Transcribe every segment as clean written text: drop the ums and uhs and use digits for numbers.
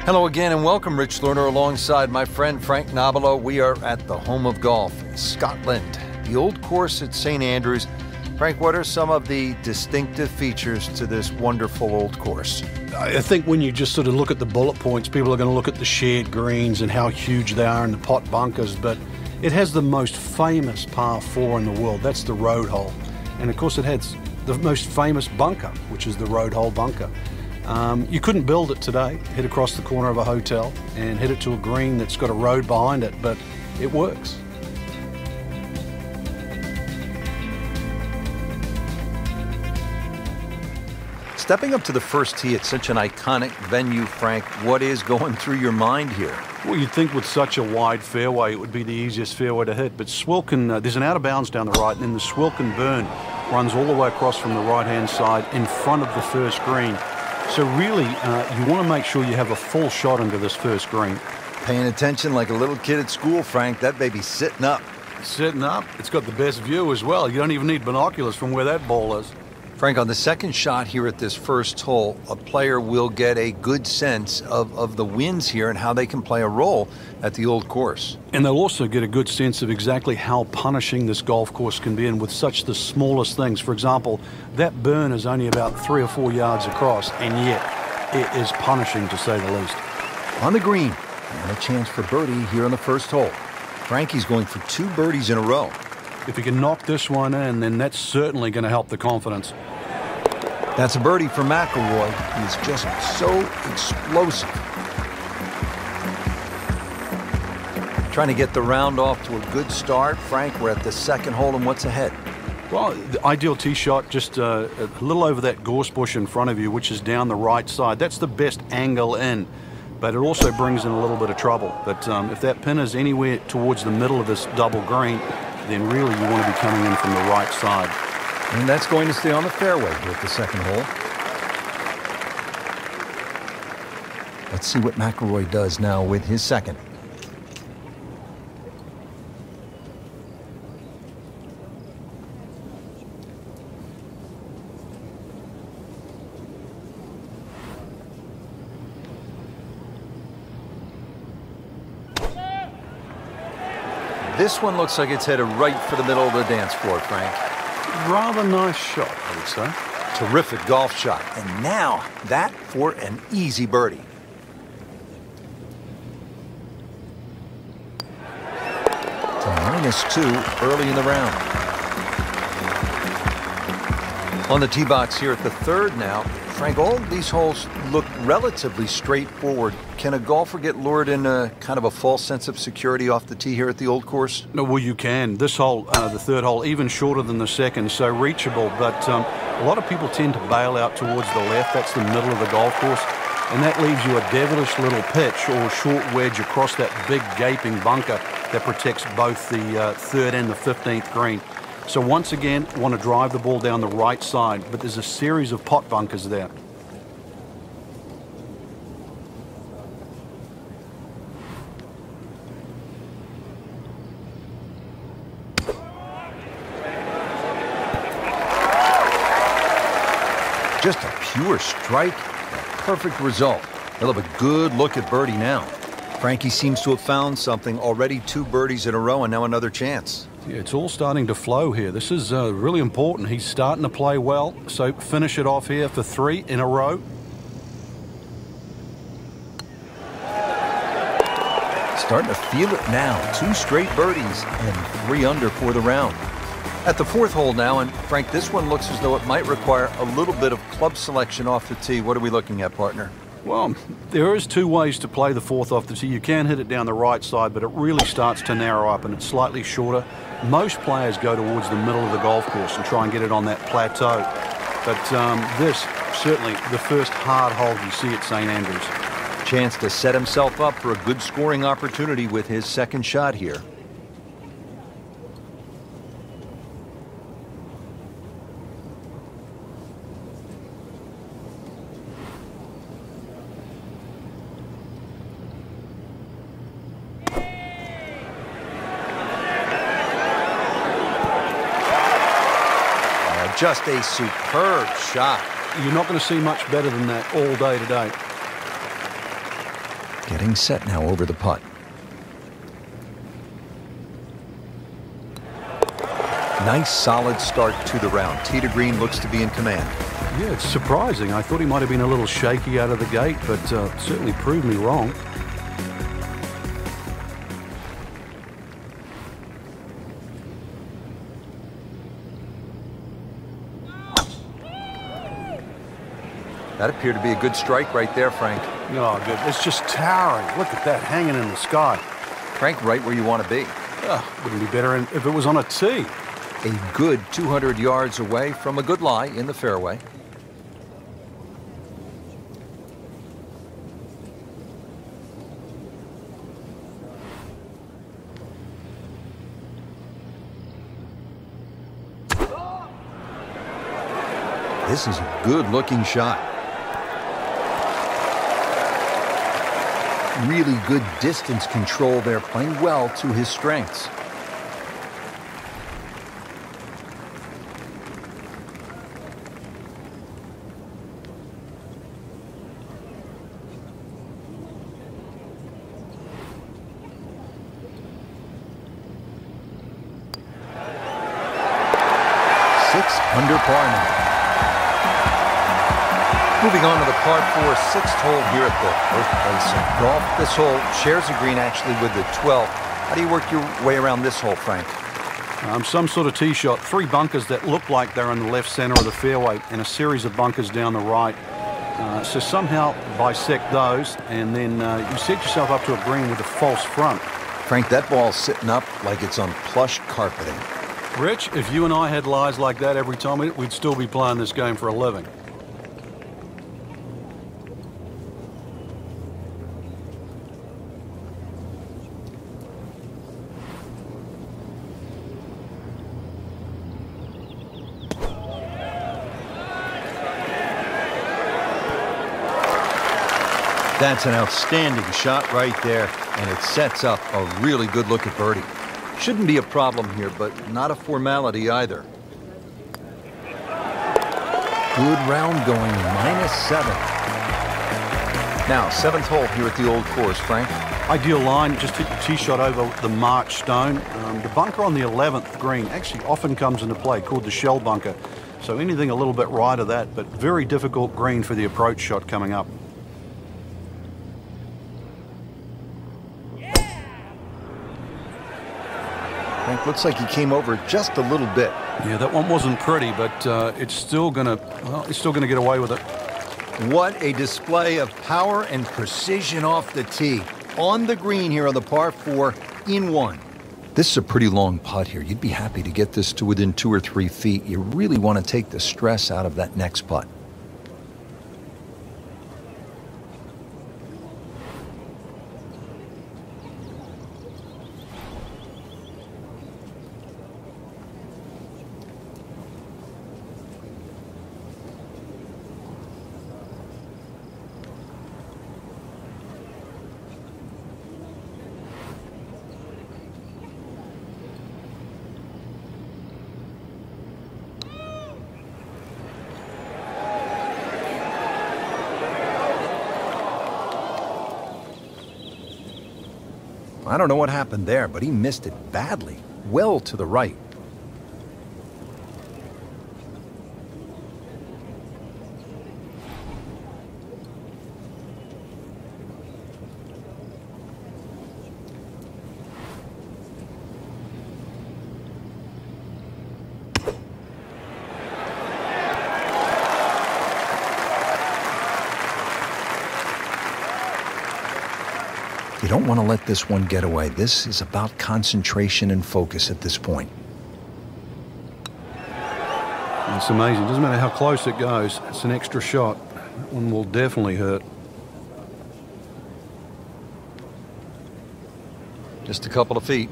Hello again and welcome, Rich Lerner, alongside my friend Frank Nobilo. We are at the home of golf, Scotland, the old course at St. Andrews. Frank, what are some of the distinctive features to this wonderful old course? I think when you just sort of look at the bullet points, people are going to look at the shared greens and how huge they are and the pot bunkers, but it has the most famous par 4 in the world. That's the road hole. And of course it has the most famous bunker, which is the road hole bunker. You couldn't build it today, hit across the corner of a hotel and hit it to a green that's got a road behind it, but it works. Stepping up to the first tee at such an iconic venue, Frank, what is going through your mind here? Well, you'd think with such a wide fairway, it would be the easiest fairway to hit, but Swilcan, there's an out of bounds down the right, and then the Swilcan burn runs all the way across from the right-hand side in front of the first green. So really, you want to make sure you have a full shot into this first green. Paying attention like a little kid at school, Frank. That baby's sitting up. Sitting up. It's got the best view as well. You don't even need binoculars from where that ball is. Frank, on the second shot here at this first hole, a player will get a good sense of the winds here and how they can play a role at the old course. And they'll also get a good sense of exactly how punishing this golf course can be, and with such the smallest things. For example, that burn is only about 3 or 4 yards across, and yet it is punishing, to say the least. On the green, and a chance for birdie here on the first hole. Frankie's going for 2 birdies in a row. If he can knock this one in, then that's certainly going to help the confidence. That's a birdie for McIlroy. He's just so explosive. Trying to get the round off to a good start. Frank, we're at the second hole, and what's ahead? Well, the ideal tee shot just a little over that gorse bush in front of you, which is down the right side. That's the best angle in, but it also brings in a little bit of trouble. But if that pin is anywhere towards the middle of this double green, then really you want to be coming in from the right side. And that's going to stay on the fairway here at the second hole. Let's see what McIlroy does now with his second. This one looks like it's headed right for the middle of the dance floor, Frank. Rather nice shot, I would say. Terrific golf shot. And now that for an easy birdie. To -2 early in the round. On the tee box here at the third now. Frank, all of these holes look relatively straightforward. Can a golfer get lured in a kind of a false sense of security off the tee here at the old course? No, well, you can. This hole, the third hole, even shorter than the second, so reachable. But a lot of people tend to bail out towards the left. That's the middle of the golf course. And that leaves you a devilish little pitch or a short wedge across that big gaping bunker that protects both the third and the 15th green. So once again, want to drive the ball down the right side, but there's a series of pot bunkers there. Just a pure strike, a perfect result. He'll have a good look at birdie now. Frankie seems to have found something. Already 2 birdies in a row and now another chance. Yeah, it's all starting to flow here. This is really important. He's starting to play well, so finish it off here for 3 in a row. Starting to feel it now. 2 straight birdies and 3 under for the round. At the fourth hole now, and Frank, this one looks as though it might require a little bit of club selection off the tee. What are we looking at, partner? Well, there is 2 ways to play the fourth off the tee. You can hit it down the right side, but it really starts to narrow up and it's slightly shorter. Most players go towards the middle of the golf course and try and get it on that plateau. But this, certainly the first hard hole you see at St. Andrews. Chance to set himself up for a good scoring opportunity with his second shot here. Just a superb shot. You're not going to see much better than that all day today. Getting set now over the putt. Nice solid start to the round. Tee to green, looks to be in command. Yeah, it's surprising. I thought he might have been a little shaky out of the gate, but certainly proved me wrong. That appeared to be a good strike right there, Frank. Oh, good. It's just towering. Look at that hanging in the sky. Frank, right where you want to be. Wouldn't be better if it was on a tee. A good 200 yards away from a good lie in the fairway. This is a good-looking shot. Really good distance control there, playing well to his strengths. Under par now. Moving on to the par 4 sixth hole here at the birthplace of golf. This hole shares a green actually with the 12th. How do you work your way around this hole, Frank? Some sort of tee shot. 3 bunkers that look like they're in the left center of the fairway and a series of bunkers down the right. So somehow bisect those and then you set yourself up to a green with a false front. Frank, that ball's sitting up like it's on plush carpeting. Rich, if you and I had lies like that every time, we'd still be playing this game for a living. That's an outstanding shot right there, and it sets up a really good look at birdie. Shouldn't be a problem here, but not a formality either. Good round going, -7. Now, 7th hole here at the old course, Frank. Ideal line, just hit the tee shot over the March stone. The bunker on the 11th green actually often comes into play, called the shell bunker. So anything a little bit right of that, but very difficult green for the approach shot coming up. Frank, looks like he came over just a little bit. Yeah, that one wasn't pretty, but it's still gonna get away with it. What a display of power and precision off the tee. On the green here on the par 4 in 1. This is a pretty long putt here. You'd be happy to get this to within 2 or 3 feet. You really want to take the stress out of that next putt. I don't know what happened there, but he missed it badly, well to the right. You don't want to let this one get away. This is about concentration and focus at this point. It's amazing. Doesn't matter how close it goes. It's an extra shot. That one will definitely hurt. Just a couple of feet.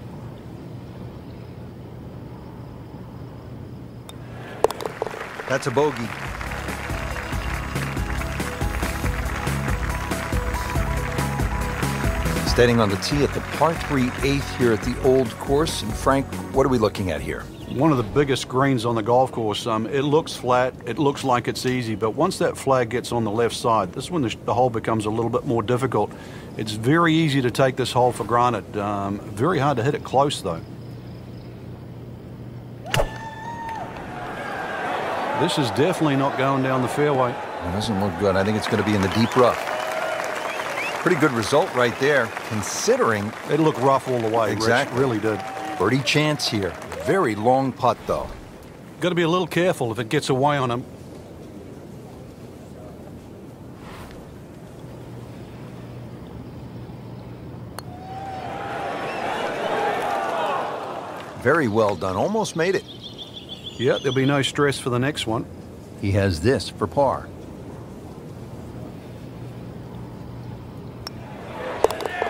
That's a bogey. Standing on the tee at the par 3 8th here at the old course. And Frank, what are we looking at here? One of the biggest greens on the golf course. It looks flat, it looks like it's easy, but once that flag gets on the left side, this is when the hole becomes a little bit more difficult. It's very easy to take this hole for granted. Very hard to hit it close, though. This is definitely not going down the fairway. It doesn't look good. I think it's going to be in the deep rough. Pretty good result right there, considering it looked rough all the way. Exactly. Rich, really did. Birdie chance here. Very long putt, though. Got to be a little careful if it gets away on him. Very well done. Almost made it. Yeah, there'll be no stress for the next one. He has this for par.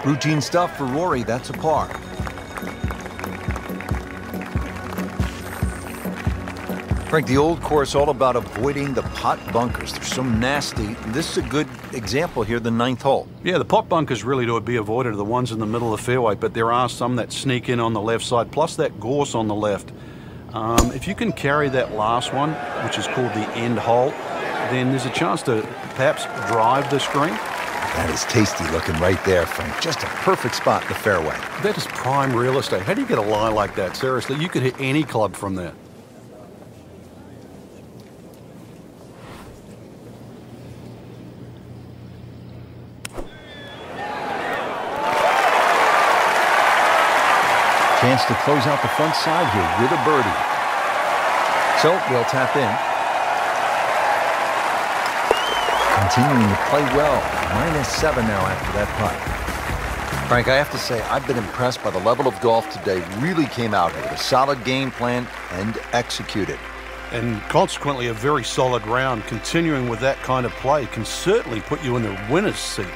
Routine stuff for Rory. That's a par. Frank, the old course all about avoiding the pot bunkers. They're so nasty. This is a good example here, the 9th hole. Yeah, the pot bunkers really to be avoided are the ones in the middle of the fairway, but there are some that sneak in on the left side, plus that gorse on the left. If you can carry that last one, which is called the end hole, then there's a chance to perhaps drive this green. That is tasty looking right there, Frank. Just a perfect spot in the fairway. That is prime real estate. How do you get a lie like that? Seriously, you could hit any club from there. Chance to close out the front side here with a birdie. So we'll tap in. Continuing to play well. -7 now after that putt. Frank, I have to say, I've been impressed by the level of golf today. Really came out here with a solid game plan and executed. And consequently, a very solid round. Continuing with that kind of play can certainly put you in the winner's seat.